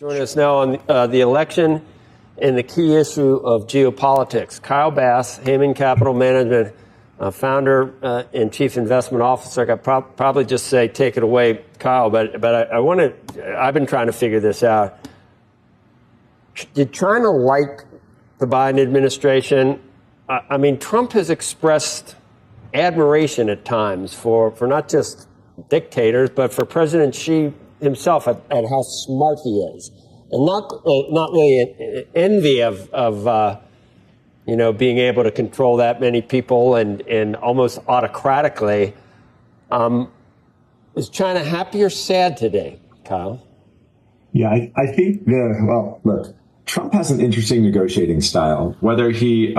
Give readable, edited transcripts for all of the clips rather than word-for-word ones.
Joining us now on the election and the key issue of geopolitics. Kyle Bass, Heyman Capital Management, founder and chief investment officer. I could probably just say take it away, Kyle, but I've been trying to figure this out. Did China like the Biden administration? I mean, Trump has expressed admiration at times for not just dictators, but for President Xi himself at how smart he is, and not really envy of being able to control that many people and almost autocratically. Is China happy or sad today, Kyle? Yeah, I think look, Trump has an interesting negotiating style. Whether he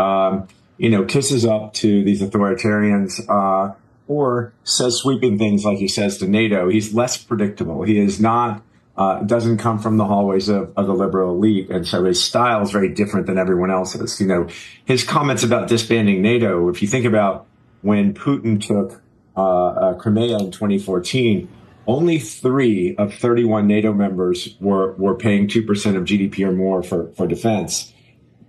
kisses up to these authoritarians or says sweeping things like he says to NATO, he's less predictable. He is not, doesn't come from the hallways of the liberal elite. And so his style is very different than everyone else's. His comments about disbanding NATO, if you think about when Putin took Crimea in 2014, only 3 of 31 NATO members were paying 2% of GDP or more for defense.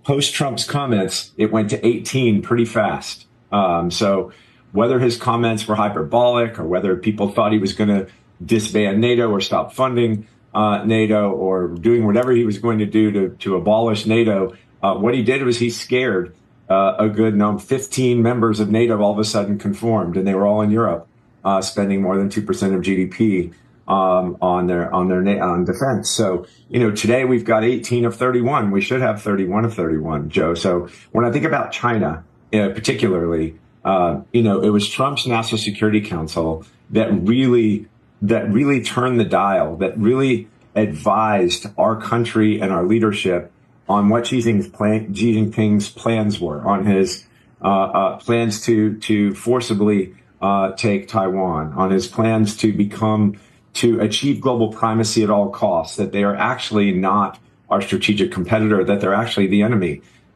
Post Trump's comments, it went to 18 pretty fast. So whether his comments were hyperbolic or whether people thought he was going to disband NATO or stop funding NATO or doing whatever he was going to do to abolish NATO, what he did was he scared a good 15 members of NATO all of a sudden conformed, and they were all in Europe, spending more than 2% of GDP on defense. So, today we've got 18 of 31. We should have 31 of 31, Joe. So when I think about China, particularly, it was Trump's National Security Council that really turned the dial, that really advised our country and our leadership on what Xi Jinping's plans were, on his plans to forcibly take Taiwan, on his plans to achieve global primacy at all costs, that they are actually not our strategic competitor, that they're actually the enemy.